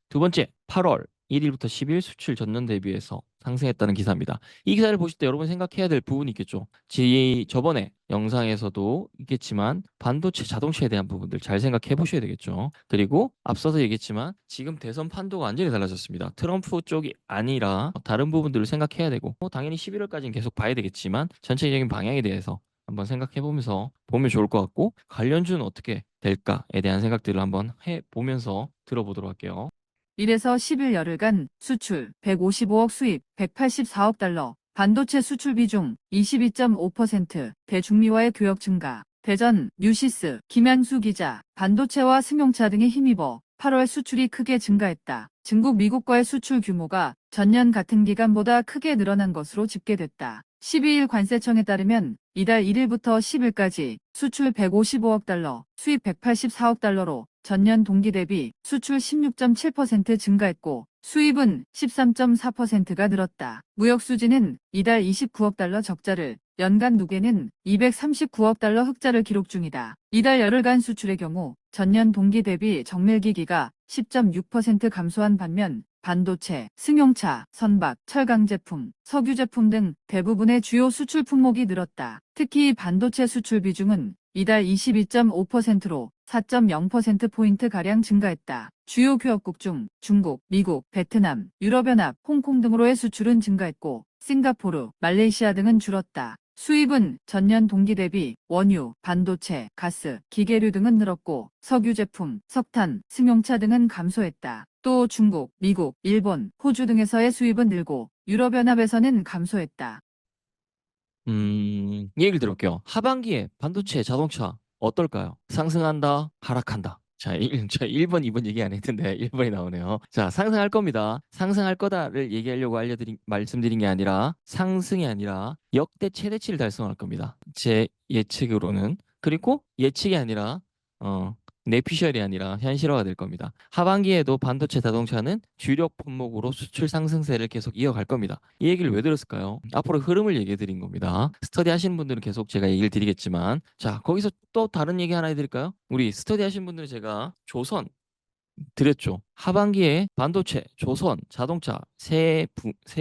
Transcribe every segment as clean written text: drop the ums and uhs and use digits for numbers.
두 번째, 8월 1일부터 10일 수출 전년 대비해서 상승했다는 기사입니다. 이 기사를 보실 때 여러분 생각해야 될 부분이 있겠죠. 저번에 영상에서도 있겠지만 반도체 자동차에 대한 부분들 잘 생각해 보셔야 되겠죠. 그리고 앞서서 얘기했지만 지금 대선 판도가 완전히 달라졌습니다. 트럼프 쪽이 아니라 다른 부분들을 생각해야 되고 당연히 11월까지는 계속 봐야 되겠지만 전체적인 방향에 대해서 한번 생각해 보면서 보면 좋을 것 같고 관련주는 어떻게 될까에 대한 생각들을 한번 해 보면서 들어보도록 할게요. 1에서 10일 열흘간 수출 155억 수입 184억 달러, 반도체 수출 비중 22.5%, 대중미와의 교역 증가, 대전, 뉴시스, 김양수 기자, 반도체와 승용차 등에 힘입어 8월 수출이 크게 증가했다. 중국, 미국과의 수출 규모가 전년 같은 기간보다 크게 늘어난 것으로 집계됐다. 12일 관세청에 따르면 이달 1일부터 10일까지 수출 155억 달러, 수입 184억 달러로 전년 동기 대비 수출 16.7% 증가했고 수입은 13.4%가 늘었다. 무역 수지는 이달 29억 달러 적자를, 연간 누계는 239억 달러 흑자를 기록 중이다. 이달 열흘간 수출의 경우 전년 동기 대비 정밀기기가 10.6% 감소한 반면 반도체, 승용차, 선박, 철강 제품, 석유 제품 등 대부분의 주요 수출 품목이 늘었다. 특히 반도체 수출 비중은 이달 22.5%로 4.0%포인트가량 증가했다. 주요 교역국 중 중국, 미국, 베트남, 유럽연합, 홍콩 등으로의 수출은 증가했고 싱가포르, 말레이시아 등은 줄었다. 수입은 전년 동기 대비 원유, 반도체, 가스, 기계류 등은 늘었고 석유 제품, 석탄, 승용차 등은 감소했다. 또 중국, 미국, 일본, 호주 등에서의 수입은 늘고 유럽연합에서는 감소했다. 얘기를 들어볼게요. 하반기에 반도체 자동차 어떨까요? 상승한다, 하락한다. 자, 자 1번, 2번 얘기 안 했는데 1번이 나오네요. 자, 상승할 겁니다. 상승할 거다를 얘기하려고 말씀드린 게 아니라 상승이 아니라 역대 최대치를 달성할 겁니다. 제 예측으로는. 그리고 예측이 아니라 어, 내피셜이 아니라 현실화가 될 겁니다. 하반기에도 반도체 자동차는 주력 품목으로 수출 상승세를 계속 이어갈 겁니다. 이 얘기를 왜 들었을까요? 앞으로 흐름을 얘기해 드린 겁니다. 스터디 하시는 분들은 계속 제가 얘기를 드리겠지만, 자, 거기서 또 다른 얘기 하나 해드릴까요? 우리 스터디 하시는 분들은 제가 조선 드렸죠. 하반기에 반도체, 조선, 자동차 세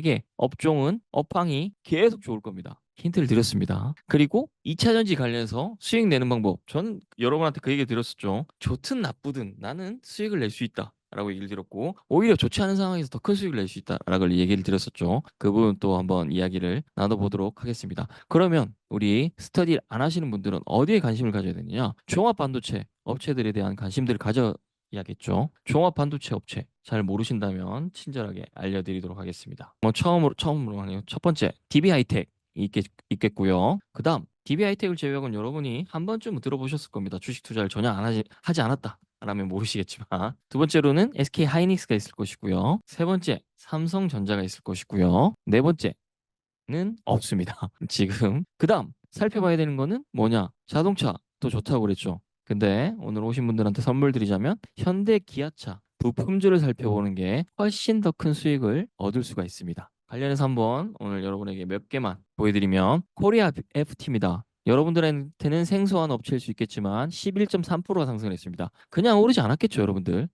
개 업종은 업황이 계속 좋을 겁니다. 힌트를 드렸습니다. 그리고 2차 전지 관련해서 수익 내는 방법. 전 여러분한테 그 얘기 드렸었죠. 좋든 나쁘든 나는 수익을 낼 수 있다. 라고 얘기를 드렸고 오히려 좋지 않은 상황에서 더 큰 수익을 낼 수 있다라고 얘기를 드렸었죠. 그 부분 또 한번 이야기를 나눠보도록 하겠습니다. 그러면 우리 스터디 안 하시는 분들은 어디에 관심을 가져야 되느냐? 종합 반도체 업체들에 대한 관심들을 이야기했죠. 종합 반도체 업체 잘 모르신다면 친절하게 알려드리도록 하겠습니다. 처음으로 하네요. 첫 번째, DB 하이텍 있겠고요. 그다음 DB 하이텍을 제외하고는 여러분이 한 번쯤 들어보셨을 겁니다. 주식 투자를 전혀 하지 않았다. 라면 모르시겠지만 두 번째로는 SK 하이닉스가 있을 것이고요. 세 번째, 삼성전자가 있을 것이고요. 네 번째는 없습니다. 지금 그다음 살펴봐야 되는 거는 뭐냐? 자동차도 좋다고 그랬죠. 근데 오늘 오신 분들한테 선물 드리자면 현대 기아차 부품주를 살펴보는 게 훨씬 더 큰 수익을 얻을 수가 있습니다. 관련해서 한번 오늘 여러분에게 몇 개만 보여드리면 코리아 FT입니다. 여러분들한테는 생소한 업체일 수 있겠지만 11.3%가 상승했습니다. 그냥 오르지 않았겠죠, 여러분들.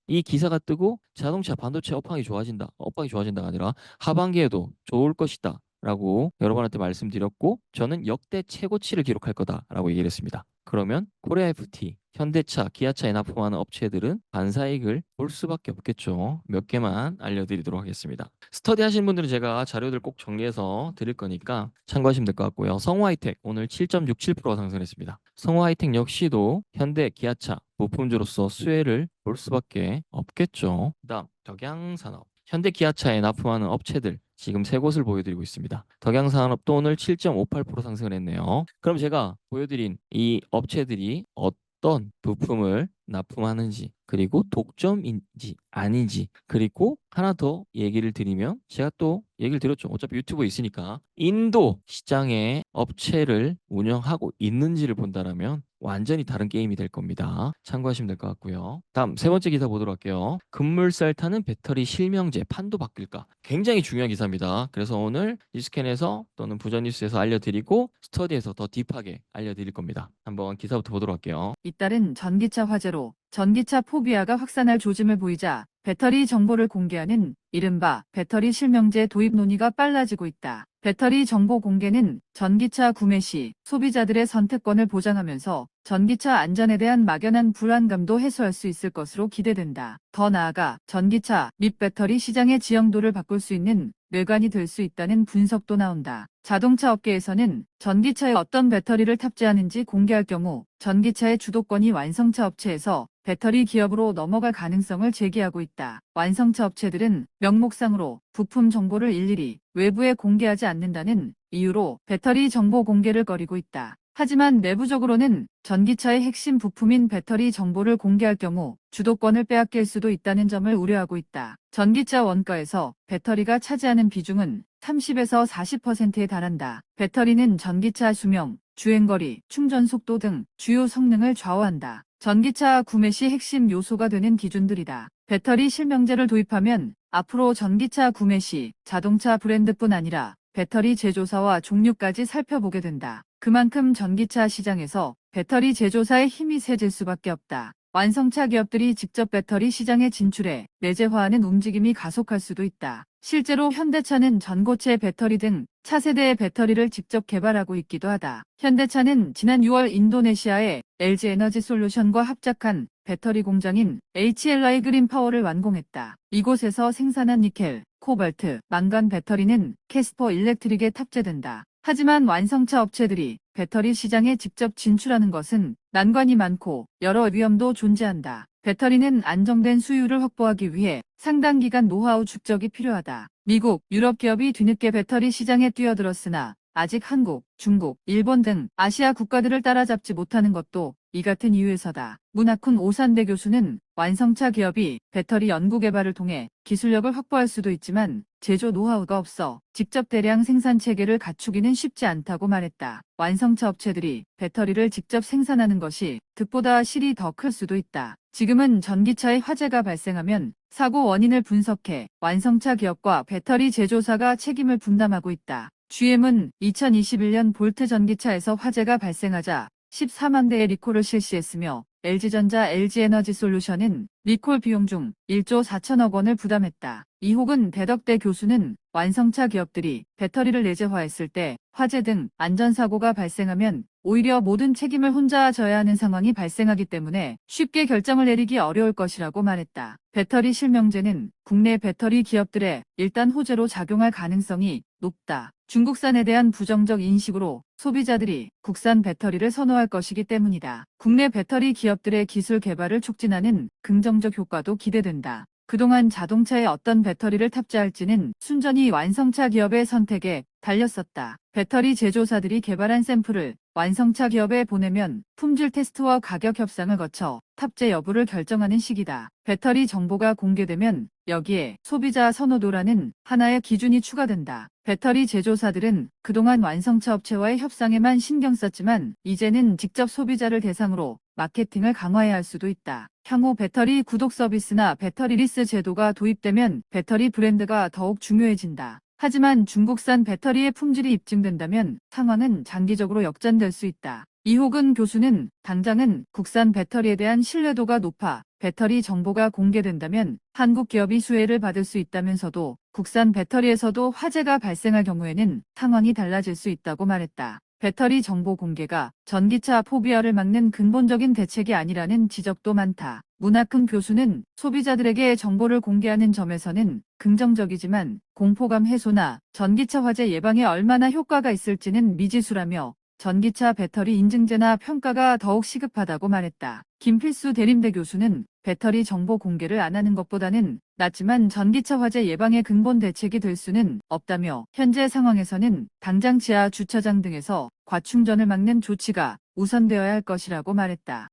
이 기사가 뜨고 자동차 반도체 업황이 좋아진다가 아니라 하반기에도 좋을 것이다. 라고 여러분한테 말씀드렸고 저는 역대 최고치를 기록할 거다라고 얘기를 했습니다. 그러면 코리아 FT, 현대차, 기아차에 납품하는 업체들은 반사이익을 볼 수밖에 없겠죠. 몇 개만 알려드리도록 하겠습니다. 스터디 하신 분들은 제가 자료들 꼭 정리해서 드릴 거니까 참고하시면 될 것 같고요. 성우하이텍 오늘 7.67%가 상승했습니다. 성우하이텍 역시도 현대, 기아차 부품주로서 수혜를 볼 수밖에 없겠죠. 그다음 덕양산업 현대 기아차에 납품하는 업체들 지금 세 곳을 보여드리고 있습니다. 덕양산업도 오늘 7.58% 상승을 했네요. 그럼 제가 보여드린 이 업체들이 어떤 부품을 납품하는지 그리고 독점인지 아닌지 그리고 하나 더 얘기를 드리면 제가 또 얘기를 드렸죠. 어차피 유튜브에 있으니까 인도 시장에 업체를 운영하고 있는지를 본다라면 완전히 다른 게임이 될 겁니다. 참고하시면 될 것 같고요. 다음 세 번째 기사 보도록 할게요. 급물살 타는 배터리 실명제 판도 바뀔까? 굉장히 중요한 기사입니다. 그래서 오늘 뉴스캔에서 또는 부전뉴스에서 알려드리고 스터디에서 더 딥하게 알려드릴 겁니다. 한번 기사부터 보도록 할게요. 잇따른 전기차 화재로 전기차 포비아가 확산할 조짐을 보이자 배터리 정보를 공개하는 이른바 배터리 실명제 도입 논의가 빨라지고 있다. 배터리 정보 공개는 전기차 구매 시 소비자들의 선택권을 보장하면서 전기차 안전에 대한 막연한 불안감도 해소할 수 있을 것으로 기대된다. 더 나아가 전기차 및 배터리 시장의 지형도를 바꿀 수 있는 뇌관이 될 수 있다는 분석도 나온다. 자동차 업계에서는 전기차에 어떤 배터리를 탑재하는지 공개할 경우 전기차의 주도권이 완성차 업체에서 배터리 기업으로 넘어갈 가능성을 제기하고 있다. 완성차 업체들은 명목상으로 부품 정보를 일일이 외부에 공개하지 않는다는 이유로 배터리 정보 공개를 꺼리고 있다. 하지만 내부적으로는 전기차의 핵심 부품인 배터리 정보를 공개할 경우 주도권을 빼앗길 수도 있다는 점을 우려하고 있다. 전기차 원가에서 배터리가 차지하는 비중은 30에서 40%에 달한다. 배터리는 전기차 수명, 주행거리, 충전 속도 등 주요 성능을 좌우한다. 전기차 구매 시 핵심 요소가 되는 기준들이다. 배터리 실명제를 도입하면 앞으로 전기차 구매 시 자동차 브랜드뿐 아니라 배터리 제조사와 종류까지 살펴보게 된다. 그만큼 전기차 시장에서 배터리 제조사의 힘이 세질 수밖에 없다. 완성차 기업들이 직접 배터리 시장에 진출해 내재화하는 움직임이 가속할 수도 있다. 실제로 현대차는 전고체 배터리 등 차세대의 배터리를 직접 개발하고 있기도 하다. 현대차는 지난 6월 인도네시아의 LG 에너지 솔루션과 합작한 배터리 공장인 HLI 그린파워를 완공했다. 이곳에서 생산한 니켈, 코발트, 망간 배터리는 캐스퍼 일렉트릭에 탑재된다. 하지만 완성차 업체들이 배터리 시장에 직접 진출하는 것은 난관이 많고 여러 위험도 존재한다. 배터리는 안정된 수요를 확보하기 위해 상당 기간 노하우 축적이 필요하다. 미국, 유럽 기업이 뒤늦게 배터리 시장에 뛰어들었으나 아직 한국, 중국, 일본 등 아시아 국가들을 따라잡지 못하는 것도 이 같은 이유에서다. 문학훈 오산대 교수는 완성차 기업이 배터리 연구 개발을 통해 기술력을 확보할 수도 있지만 제조 노하우가 없어 직접 대량 생산 체계를 갖추기는 쉽지 않다고 말했다. 완성차 업체들이 배터리를 직접 생산하는 것이 득보다 실이 더 클 수도 있다. 지금은 전기차에 화재가 발생하면 사고 원인을 분석해 완성차 기업과 배터리 제조사가 책임을 분담하고 있다. GM은 2021년 볼트 전기차에서 화재가 발생하자 14만 대의 리콜을 실시했으며 LG전자 LG에너지솔루션은 리콜 비용 중 1조 4천억 원을 부담했다. 이호근 대덕대 교수는 완성차 기업들이 배터리를 내재화했을 때 화재 등 안전사고가 발생하면 오히려 모든 책임을 혼자 져야 하는 상황이 발생하기 때문에 쉽게 결정을 내리기 어려울 것이라고 말했다. 배터리 실명제는 국내 배터리 기업들의 일단 호재로 작용할 가능성이 높다. 중국산에 대한 부정적 인식으로 소비자들이 국산 배터리를 선호할 것이기 때문이다. 국내 배터리 기업들의 기술 개발을 촉진하는 긍정적 효과도 기대된다. 그동안 자동차에 어떤 배터리를 탑재할지는 순전히 완성차 기업의 선택에 달렸었다. 배터리 제조사들이 개발한 샘플을 완성차 기업에 보내면 품질 테스트와 가격 협상을 거쳐 탑재 여부를 결정하는 시기다. 배터리 정보가 공개되면 여기에 소비자 선호도라는 하나의 기준이 추가된다. 배터리 제조사들은 그동안 완성차 업체와의 협상에만 신경 썼지만 이제는 직접 소비자를 대상으로 마케팅을 강화해야 할 수도 있다. 향후 배터리 구독 서비스나 배터리 리스 제도가 도입되면 배터리 브랜드가 더욱 중요해진다. 하지만 중국산 배터리의 품질이 입증된다면 상황은 장기적으로 역전될 수 있다. 이호근 교수는 당장은 국산 배터리에 대한 신뢰도가 높아 배터리 정보가 공개된다면 한국 기업이 수혜를 받을 수 있다면서도 국산 배터리에서도 화재가 발생할 경우에는 상황이 달라질 수 있다고 말했다. 배터리 정보 공개가 전기차 포비아를 막는 근본적인 대책이 아니라는 지적도 많다. 문학훈 교수는 소비자들에게 정보를 공개하는 점에서는 긍정적이지만 공포감 해소나 전기차 화재 예방에 얼마나 효과가 있을지는 미지수라며 전기차 배터리 인증제나 평가가 더욱 시급하다고 말했다. 김필수 대림대 교수는 배터리 정보 공개를 안 하는 것보다는 낫지만 전기차 화재 예방의 근본 대책이 될 수는 없다며 현재 상황에서는 당장 지하 주차장 등에서 과충전을 막는 조치가 우선되어야 할 것이라고 말했다.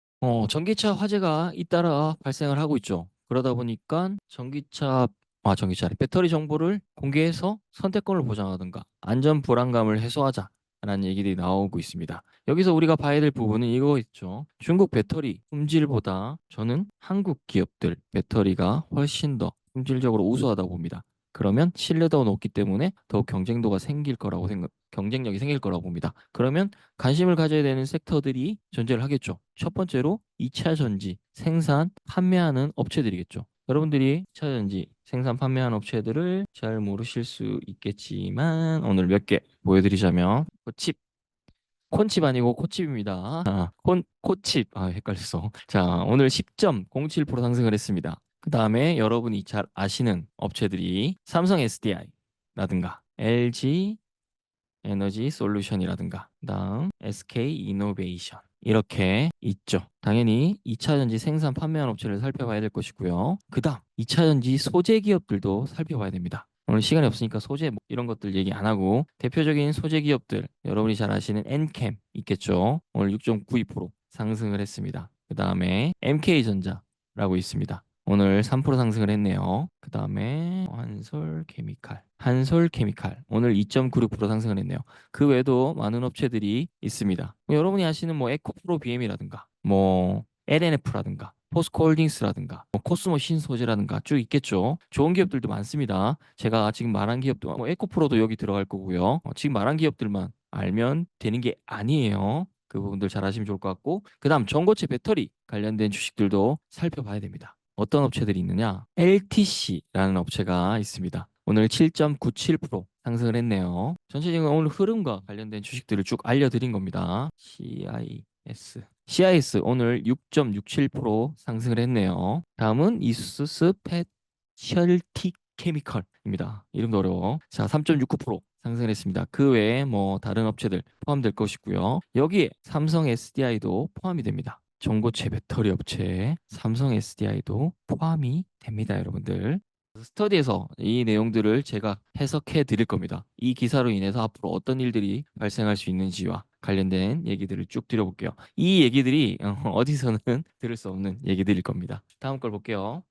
전기차 화재가 잇따라 발생을 하고 있죠. 그러다 보니까 전기차래. 배터리 정보를 공개해서 선택권을 보장하든가 안전 불안감을 해소하자라는 얘기들이 나오고 있습니다. 여기서 우리가 봐야 될 부분은 이거 있죠. 중국 배터리 품질보다 저는 한국 기업들 배터리가 훨씬 더 품질적으로 우수하다고 봅니다. 그러면 신뢰도가 높기 때문에 더욱 경쟁력이 생길 거라고 봅니다. 그러면 관심을 가져야 되는 섹터들이 존재를 하겠죠. 첫 번째로 2차 전지, 생산, 판매하는 업체들이겠죠. 여러분들이 2차 전지 생산 판매한 업체들을 잘 모르실 수 있겠지만 오늘 몇 개 보여드리자면 코칩, 콘칩 아니고 코칩입니다. 코칩. 헷갈렸어. 자, 오늘 10.07% 상승을 했습니다. 그 다음에 여러분이 잘 아시는 업체들이 삼성 SDI라든가 LG 에너지 솔루션이라든가 그다음 SK 이노베이션 이렇게 있죠. 당연히 2차 전지 생산 판매한 업체를 살펴봐야 될 것이고요. 그다음 2차 전지 소재 기업들도 살펴봐야 됩니다. 오늘 시간이 없으니까 소재 뭐 이런 것들 얘기 안 하고 대표적인 소재 기업들 여러분이 잘 아시는 엔캠 있겠죠. 오늘 6.92% 상승을 했습니다. 그다음에 MK전자라고 있습니다. 오늘 3% 상승을 했네요. 그 다음에 한솔케미칼 오늘 2.96% 상승을 했네요. 그 외에도 많은 업체들이 있습니다. 여러분이 아시는 뭐 에코프로 BM이라든가 뭐 LNF라든가 포스코홀딩스라든가 뭐 코스모 신소재라든가 쭉 있겠죠. 좋은 기업들도 많습니다. 제가 지금 말한 기업도 뭐 에코프로도 여기 들어갈 거고요. 지금 말한 기업들만 알면 되는 게 아니에요. 그 부분들 잘 아시면 좋을 것 같고 그 다음 전고체 배터리 관련된 주식들도 살펴봐야 됩니다. 어떤 업체들이 있느냐? LTC라는 업체가 있습니다. 오늘 7.97% 상승을 했네요. 전체적인 오늘 흐름과 관련된 주식들을 쭉 알려드린 겁니다. CIS 오늘 6.67% 상승을 했네요. 다음은 이수스 스페셜티 케미컬입니다. 이름도 어려워. 자, 3.69% 상승을 했습니다. 그 외에 뭐 다른 업체들 포함될 것이고요. 여기에 삼성 SDI도 포함이 됩니다. 전고체 배터리 업체 삼성 SDI도 포함이 됩니다, 여러분들. 스터디에서 이 내용들을 제가 해석해 드릴 겁니다. 이 기사로 인해서 앞으로 어떤 일들이 발생할 수 있는지와 관련된 얘기들을 쭉 드려볼게요. 이 얘기들이 어디서는 들을 수 없는 얘기들일 겁니다. 다음 걸 볼게요.